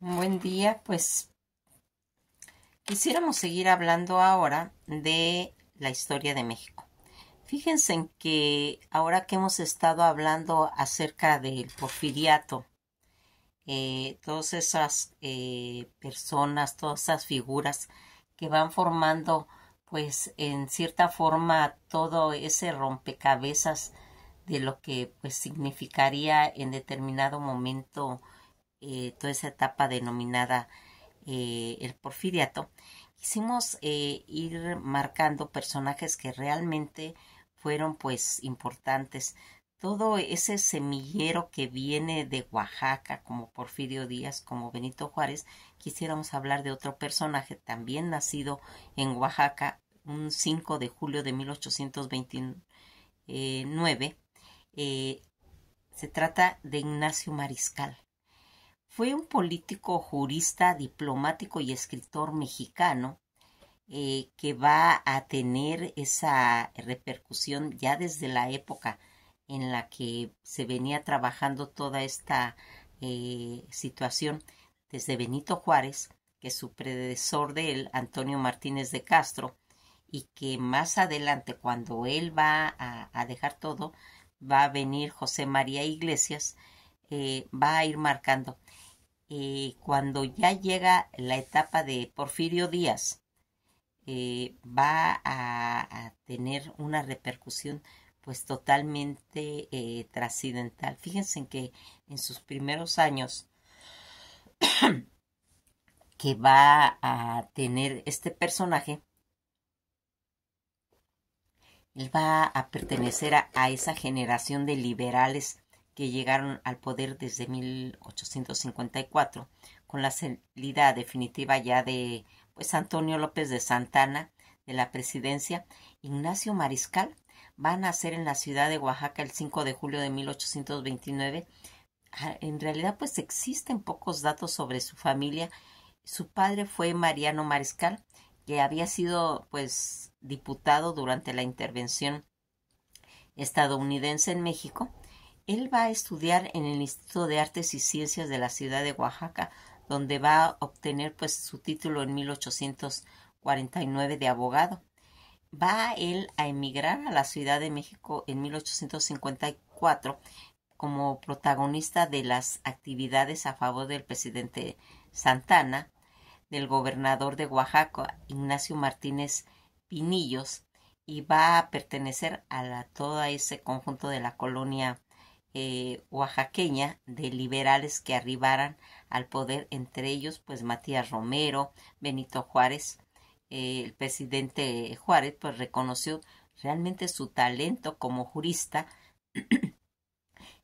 Un buen día, pues quisiéramos seguir hablando ahora de la historia de México. Fíjense en que ahora que hemos estado hablando acerca del porfiriato, todas esas personas, todas esas figuras que van formando, pues en cierta forma, todo ese rompecabezas de lo que pues significaría en determinado momento toda esa etapa denominada el porfiriato, quisimos ir marcando personajes que realmente fueron pues importantes. Todo ese semillero que viene de Oaxaca, como Porfirio Díaz, como Benito Juárez, quisiéramos hablar de otro personaje también nacido en Oaxaca un 5 de julio de 1829. Eh, Se trata de Ignacio Mariscal. Fue un político, jurista, diplomático y escritor mexicano que va a tener esa repercusión ya desde la época en la que se venía trabajando toda esta situación desde Benito Juárez, que es su predecesor de él, Antonio Martínez de Castro, y que más adelante, cuando él va a dejar todo, va a venir José María Iglesias, va a ir marcando cuando ya llega la etapa de Porfirio Díaz, va a tener una repercusión pues totalmente trascendental. Fíjense en que en sus primeros años que va a tener este personaje, él va a pertenecer a esa generación de liberales que llegaron al poder desde 1854, con la salida definitiva ya de pues Antonio López de Santana de la presidencia. Ignacio Mariscal va a nacer en la ciudad de Oaxaca el 5 de julio de 1829. En realidad pues existen pocos datos sobre su familia. Su padre fue Mariano Mariscal, que había sido pues diputado durante la intervención estadounidense en México. Él va a estudiar en el Instituto de Artes y Ciencias de la ciudad de Oaxaca, donde va a obtener pues su título en 1849 de abogado. Va él a emigrar a la Ciudad de México en 1854 como protagonista de las actividades a favor del presidente Santana, del gobernador de Oaxaca, Ignacio Martínez Pinillos, y va a pertenecer a todo ese conjunto de la colonia oaxaqueña de liberales que arribaran al poder, entre ellos pues Matías Romero, Benito Juárez. El presidente Juárez pues reconoció realmente su talento como jurista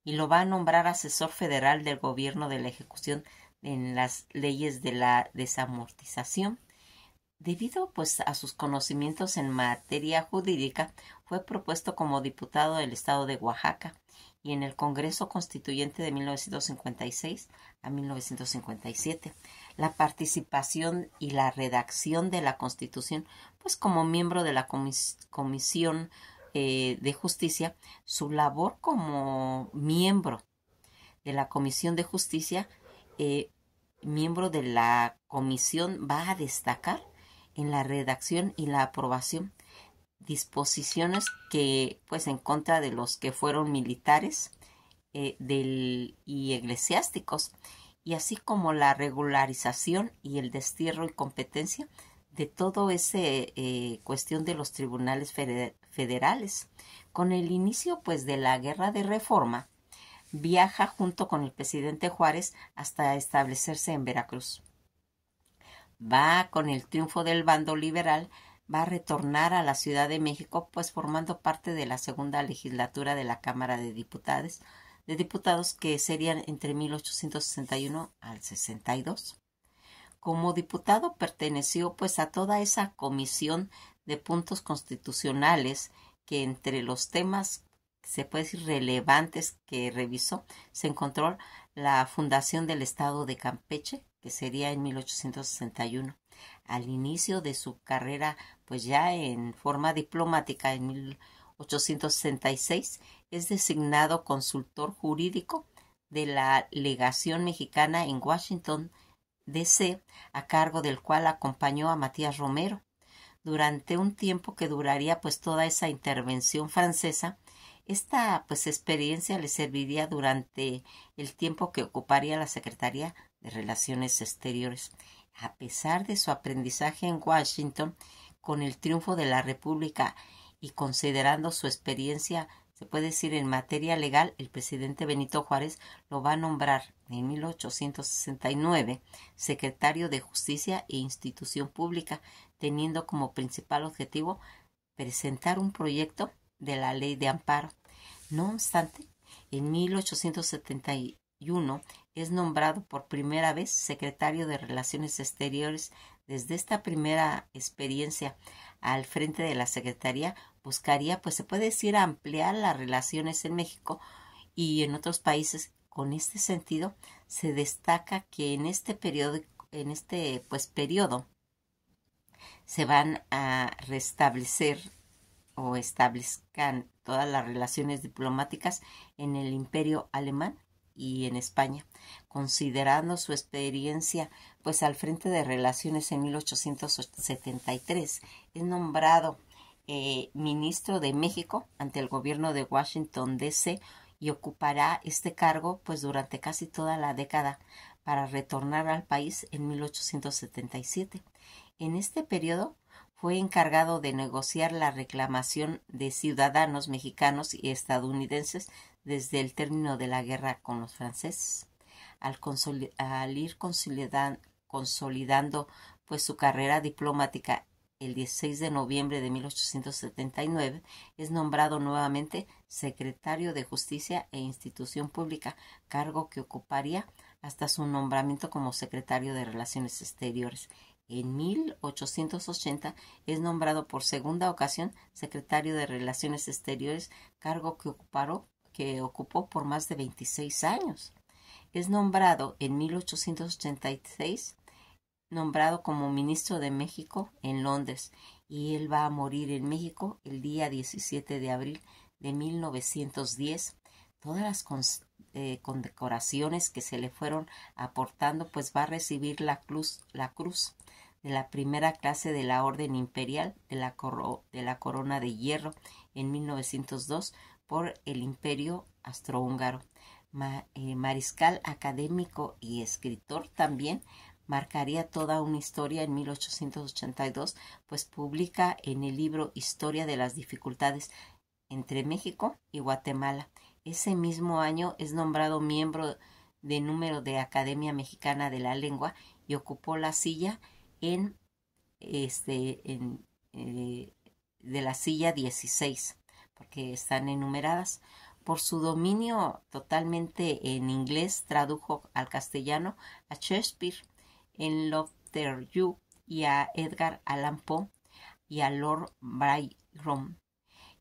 y lo va a nombrar asesor federal del gobierno de la ejecución en las leyes de la desamortización. Debido pues a sus conocimientos en materia jurídica, fue propuesto como diputado del estado de Oaxaca y en el Congreso Constituyente de 1956 a 1957. La participación y la redacción de la Constitución, pues como miembro de la Comisión de Justicia, su labor como miembro de la Comisión de Justicia, eh, miembro de la comisión, va a destacar en la redacción y la aprobación disposiciones que pues en contra de los que fueron militares y eclesiásticos, y así como la regularización y el destierro y competencia de todo ese cuestión de los tribunales federales. Con el inicio pues de la guerra de reforma, viaja junto con el presidente Juárez hasta establecerse en Veracruz. Va con el triunfo del bando liberal, va a retornar a la Ciudad de México, pues formando parte de la segunda legislatura de la Cámara de Diputados que serían entre 1861 al 62. Como diputado perteneció pues a toda esa comisión de puntos constitucionales que entre los temas se puede decir relevantes que revisó se encontró la fundación del estado de Campeche, que sería en 1861. Al inicio de su carrera pues ya en forma diplomática en 1866 es designado consultor jurídico de la legación mexicana en Washington DC, a cargo del cual acompañó a Matías Romero. Durante un tiempo que duraría pues toda esa intervención francesa, esta pues experiencia le serviría durante el tiempo que ocuparía la Secretaría de Relaciones Exteriores. A pesar de su aprendizaje en Washington, con el triunfo de la República y considerando su experiencia, se puede decir en materia legal, el presidente Benito Juárez lo va a nombrar en 1869 secretario de Justicia e Institución Pública, teniendo como principal objetivo presentar un proyecto de la ley de amparo. No obstante, en 1871 es nombrado por primera vez secretario de Relaciones Exteriores. Desde esta primera experiencia al frente de la Secretaría buscaría, pues se puede decir, ampliar las relaciones en México y en otros países. Con este sentido, se destaca que en este periodo se van a restablecer o establezcan todas las relaciones diplomáticas en el Imperio Alemán y en España, considerando su experiencia pues al frente de relaciones en 1873. Es nombrado ministro de México ante el gobierno de Washington DC y ocupará este cargo pues durante casi toda la década para retornar al país en 1877. En este periodo fue encargado de negociar la reclamación de ciudadanos mexicanos y estadounidenses desde el término de la guerra con los franceses. Al ir consolidando pues su carrera diplomática, el 16 de noviembre de 1879 es nombrado nuevamente secretario de Justicia e Institución Pública, cargo que ocuparía hasta su nombramiento como secretario de Relaciones Exteriores. En 1880 es nombrado por segunda ocasión secretario de Relaciones Exteriores, cargo que ocupó por más de 26 años. Es nombrado en 1886 como ministro de México en Londres, y él va a morir en México el día 17 de abril de 1910. Todas las condecoraciones que se le fueron aportando, pues va a recibir la cruz de la primera clase de la Orden Imperial de la Corona de Hierro en 1902 por el Imperio Austrohúngaro. Mariscal académico y escritor también, marcaría toda una historia en 1882, pues publica en el libro Historia de las dificultades entre México y Guatemala. Ese mismo año es nombrado miembro de número de Academia Mexicana de la Lengua y ocupó la silla de la silla 16, porque están enumeradas. Por su dominio totalmente en inglés, tradujo al castellano a Shakespeare, en Lothar y a Edgar Allan Poe y a Lord Byron.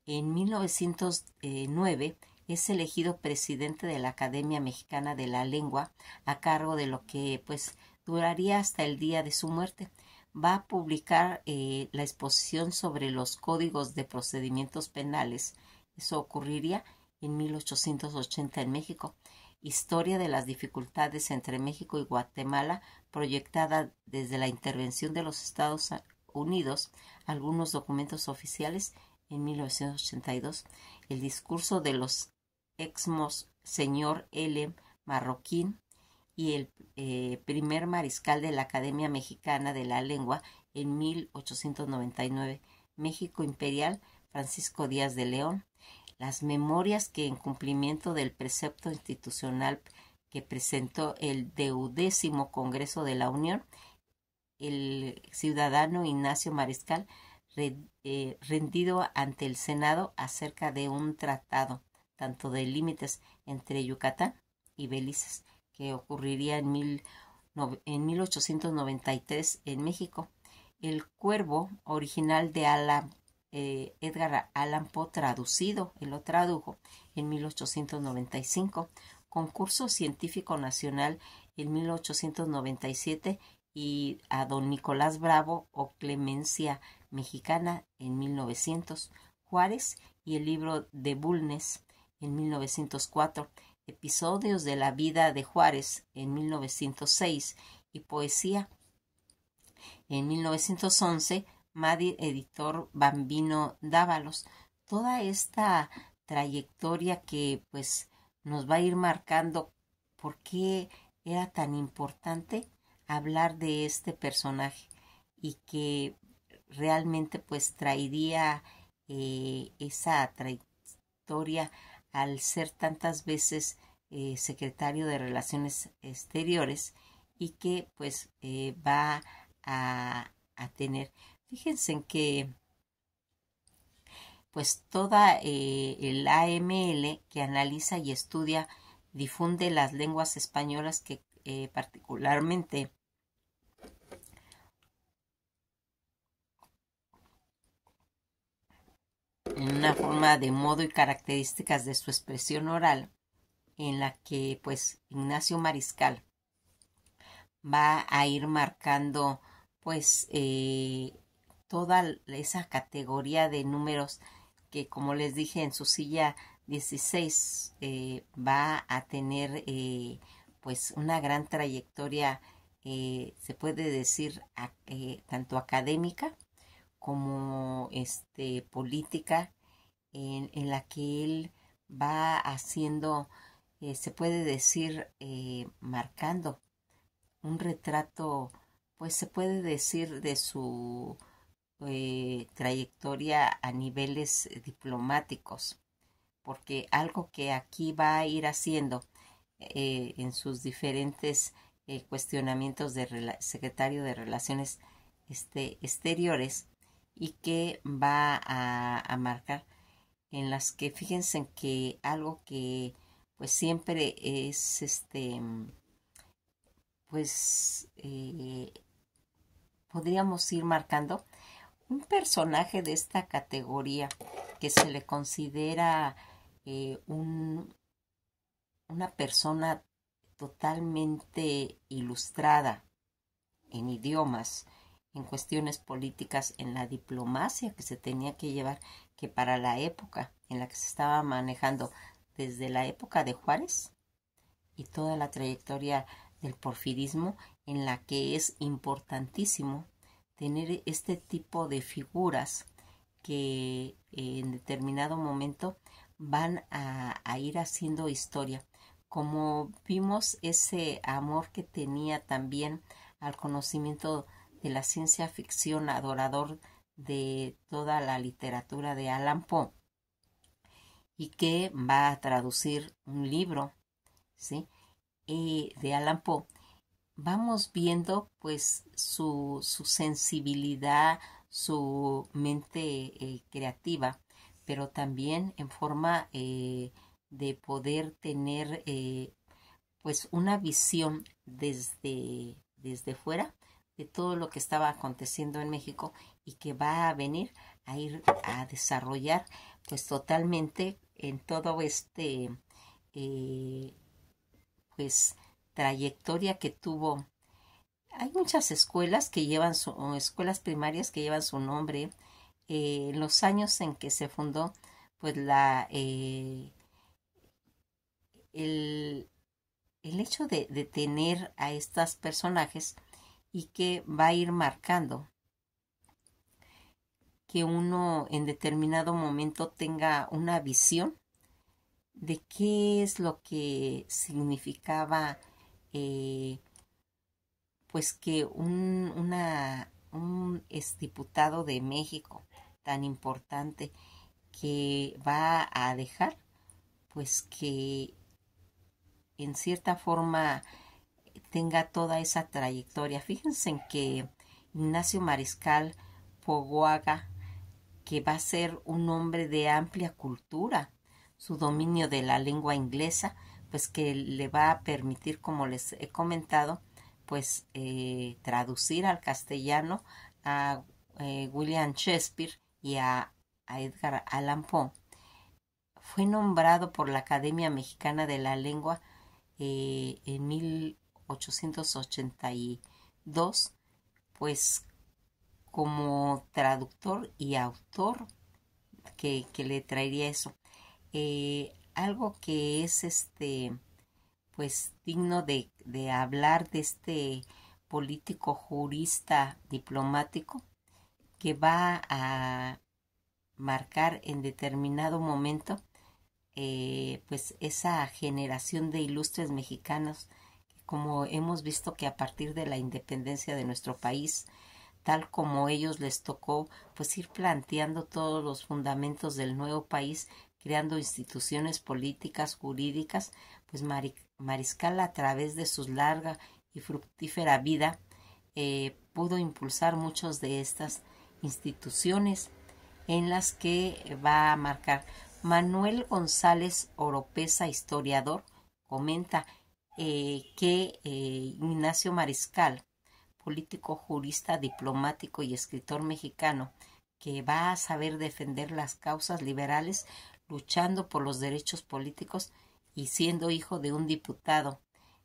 En 1909 es elegido presidente de la Academia Mexicana de la Lengua, a cargo de lo que pues duraría hasta el día de su muerte. Va a publicar la exposición sobre los códigos de procedimientos penales. Eso ocurriría en 1880 en México. Historia de las dificultades entre México y Guatemala, proyectada desde la intervención de los Estados Unidos, algunos documentos oficiales en 1982. El discurso de los exmos señor L. Marroquín y el primer mariscal de la Academia Mexicana de la Lengua en 1899. México Imperial, Francisco Díaz de León. Las memorias que, en cumplimiento del precepto institucional que presentó el 10º Congreso de la Unión, el ciudadano Ignacio Mariscal, rendido ante el Senado acerca de un tratado, tanto de límites entre Yucatán y Belice, que ocurriría en 1893 en México. El Cuervo, original de Edgar Allan Poe, él lo tradujo en 1895. Concurso Científico Nacional en 1897 y a don Nicolás Bravo o Clemencia Mexicana en 1900. Juárez y el libro de Bulnes en 1904. Episodios de la vida de Juárez en 1906 y Poesía en 1911, Madrid, editor Bambino Dávalos. Toda esta trayectoria que pues nos va a ir marcando por qué era tan importante hablar de este personaje y que realmente pues traería esa trayectoria al ser tantas veces secretario de Relaciones Exteriores y que pues va a tener. Fíjense en que pues toda el AML que analiza y estudia, difunde las lenguas españolas que particularmente en una forma de modo y características de su expresión oral, en la que pues Ignacio Mariscal va a ir marcando pues toda esa categoría de números que, como les dije, en su silla 16 va a tener pues una gran trayectoria, se puede decir, tanto académica como política, en la que él va haciendo, se puede decir, marcando un retrato, pues se puede decir, de su trayectoria a niveles diplomáticos, porque algo que aquí va a ir haciendo en sus diferentes cuestionamientos de secretario de Relaciones Exteriores y que va a marcar, en las que fíjense en que algo que pues siempre es pues podríamos ir marcando un personaje de esta categoría que se le considera una persona totalmente ilustrada en idiomas, en cuestiones políticas, en la diplomacia que se tenía que llevar, que para la época en la que se estaba manejando, desde la época de Juárez y toda la trayectoria del porfirismo, en la que es importantísimo tener este tipo de figuras que en determinado momento van a ir haciendo historia. Como vimos ese amor que tenía también al conocimiento de la ciencia ficción, adorador de toda la literatura de Allan Poe, y que va a traducir un libro, ¿sí?, de Allan Poe. Vamos viendo pues su sensibilidad, su mente creativa, pero también en forma de poder tener pues una visión desde fuera de todo lo que estaba aconteciendo en México y que va a venir a ir a desarrollar pues totalmente en todo eh, pues trayectoria que tuvo. Hay muchas escuelas que llevan escuelas primarias que llevan su nombre. En los años en que se fundó, pues el, el hecho de tener a estos personajes y que va a ir marcando que uno en determinado momento tenga una visión de qué es lo que significaba pues que un exdiputado de México tan importante que va a dejar pues que en cierta forma tenga toda esa trayectoria. Fíjense en que Ignacio Mariscal Pogoaga, que va a ser un hombre de amplia cultura, su dominio de la lengua inglesa, pues que le va a permitir, como les he comentado, pues traducir al castellano a William Shakespeare y a Edgar Allan Poe. Fue nombrado por la Academia Mexicana de la Lengua en 1882, pues como traductor y autor que le traería eso. algo que es pues digno de hablar de este político, jurista, diplomático, que va a marcar en determinado momento pues esa generación de ilustres mexicanos, como hemos visto que a partir de la independencia de nuestro país, tal como ellos les tocó pues ir planteando todos los fundamentos del nuevo país, creando instituciones políticas, jurídicas, pues Mariscal, a través de su larga y fructífera vida, pudo impulsar muchas de estas instituciones en las que va a marcar. Manuel González Oropesa, historiador, comenta que Ignacio Mariscal, político, jurista, diplomático y escritor mexicano, que va a saber defender las causas liberales, luchando por los derechos políticos y siendo hijo de un diputado,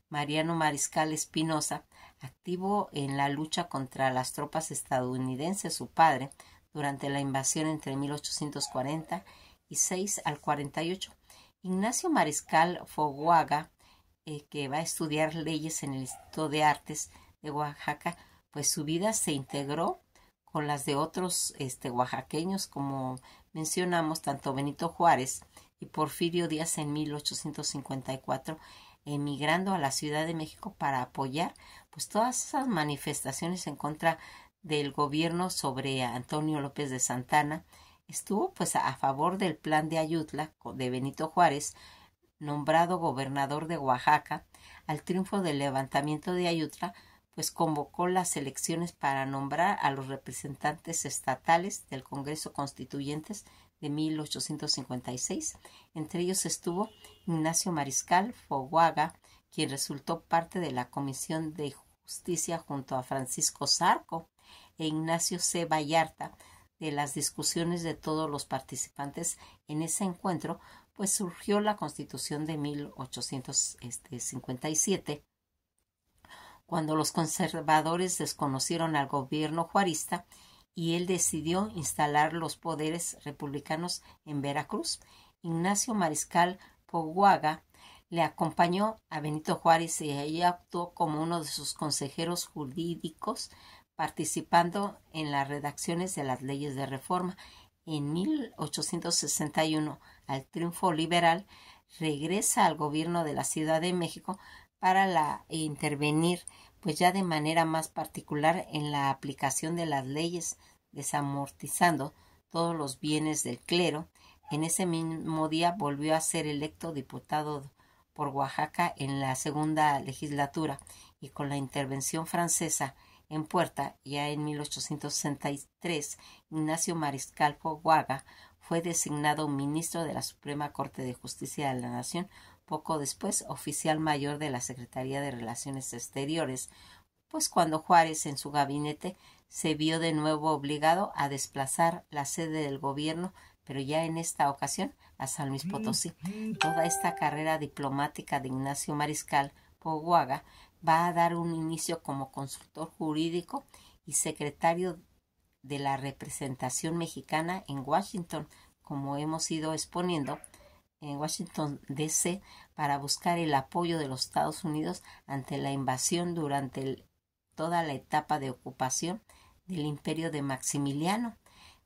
Mariano Mariscal Espinosa, activo en la lucha contra las tropas estadounidenses, su padre, durante la invasión entre 1846 al 48. Ignacio Mariscal Foguaga, que va a estudiar leyes en el Instituto de Artes de Oaxaca, pues su vida se integró con las de otros oaxaqueños, como mencionamos, tanto Benito Juárez y Porfirio Díaz en 1854, emigrando a la Ciudad de México para apoyar pues todas esas manifestaciones en contra del gobierno sobre Antonio López de Santana. Estuvo pues a favor del plan de Ayutla de Benito Juárez, nombrado gobernador de Oaxaca. Al triunfo del levantamiento de Ayutla, pues convocó las elecciones para nombrar a los representantes estatales del Congreso Constituyentes de 1856. Entre ellos estuvo Ignacio Mariscal Foguaga, quien resultó parte de la Comisión de Justicia junto a Francisco Zarco e Ignacio C. Vallarta. De las discusiones de todos los participantes en ese encuentro, pues surgió la Constitución de 1857, cuando los conservadores desconocieron al gobierno juarista y él decidió instalar los poderes republicanos en Veracruz. Ignacio Mariscal Foguaga le acompañó a Benito Juárez y ella actuó como uno de sus consejeros jurídicos, participando en las redacciones de las leyes de reforma. En 1861, al triunfo liberal, regresa al gobierno de la Ciudad de México para intervenir pues ya de manera más particular en la aplicación de las leyes, desamortizando todos los bienes del clero. En ese mismo día volvió a ser electo diputado por Oaxaca en la segunda legislatura, y con la intervención francesa en puerta, ya en 1863, Ignacio Mariscal Foguaga fue designado ministro de la Suprema Corte de Justicia de la Nación, poco después oficial mayor de la Secretaría de Relaciones Exteriores, pues cuando Juárez en su gabinete se vio de nuevo obligado a desplazar la sede del gobierno, pero ya en esta ocasión a San Luis Potosí. Toda esta carrera diplomática de Ignacio Mariscal Foguaga va a dar un inicio como consultor jurídico y secretario de la representación mexicana en Washington, como hemos ido exponiendo, en Washington D.C., para buscar el apoyo de los Estados Unidos ante la invasión durante toda la etapa de ocupación del imperio de Maximiliano,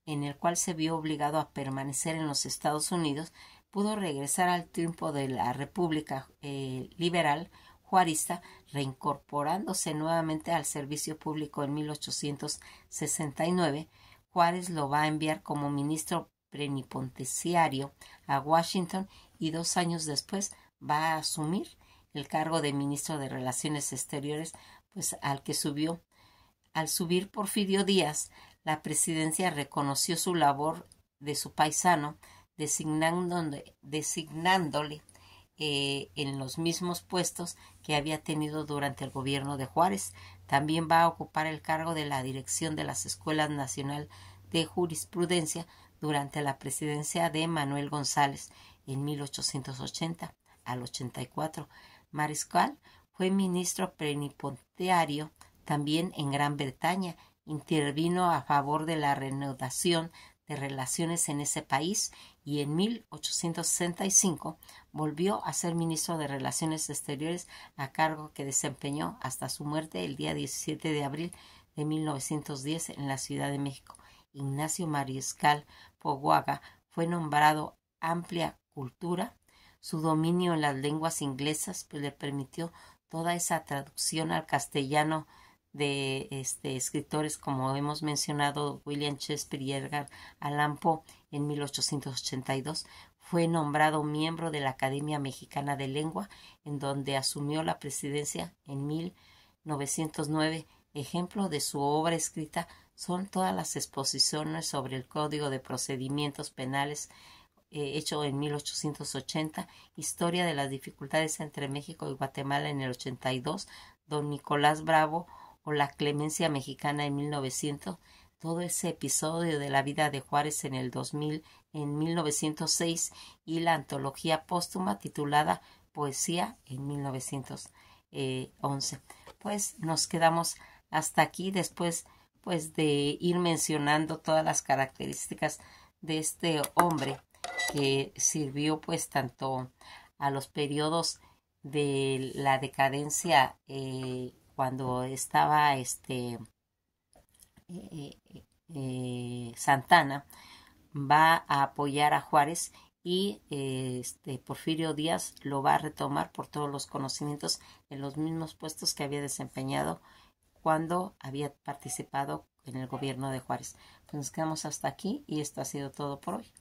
en el cual se vio obligado a permanecer en los Estados Unidos. Pudo regresar al triunfo de la República liberal juarista, reincorporándose nuevamente al servicio público en 1869. Juárez lo va a enviar como ministro plenipotenciario a Washington y 2 años después va a asumir el cargo de ministro de Relaciones Exteriores, pues al que subió. Al subir Porfirio Díaz, la presidencia reconoció su labor de su paisano, designándole en los mismos puestos que había tenido durante el gobierno de Juárez. También va a ocupar el cargo de la dirección de las Escuelas Nacional de Jurisprudencia durante la presidencia de Manuel González en 1880 al 84. Mariscal fue ministro plenipotenciario también en Gran Bretaña. Intervino a favor de la reanudación de Relaciones en ese país y en 1865 volvió a ser ministro de Relaciones Exteriores, a cargo que desempeñó hasta su muerte el día 17 de abril de 1910 en la Ciudad de México. Ignacio Mariscal Poguaga fue nombrado amplia cultura. Su dominio en las lenguas inglesas pues, le permitió toda esa traducción al castellano de escritores como hemos mencionado, William Shakespeare y Edgar Allan Poe. En 1882 fue nombrado miembro de la Academia Mexicana de Lengua, en donde asumió la presidencia en 1909. Ejemplo de su obra escrita son todas las exposiciones sobre el Código de Procedimientos Penales, hecho en 1880, Historia de las dificultades entre México y Guatemala en el 82, Don Nicolás Bravo o La clemencia mexicana en 1900, todo ese episodio de la vida de Juárez en el 2000, en 1906, y la antología póstuma titulada Poesía en 1911. Pues nos quedamos hasta aquí después pues de ir mencionando todas las características de este hombre que sirvió pues tanto a los periodos de la decadencia, cuando estaba Santana, va a apoyar a Juárez, y Porfirio Díaz lo va a retomar por todos los conocimientos en los mismos puestos que había desempeñado cuando había participado en el gobierno de Juárez. Pues nos quedamos hasta aquí y esto ha sido todo por hoy.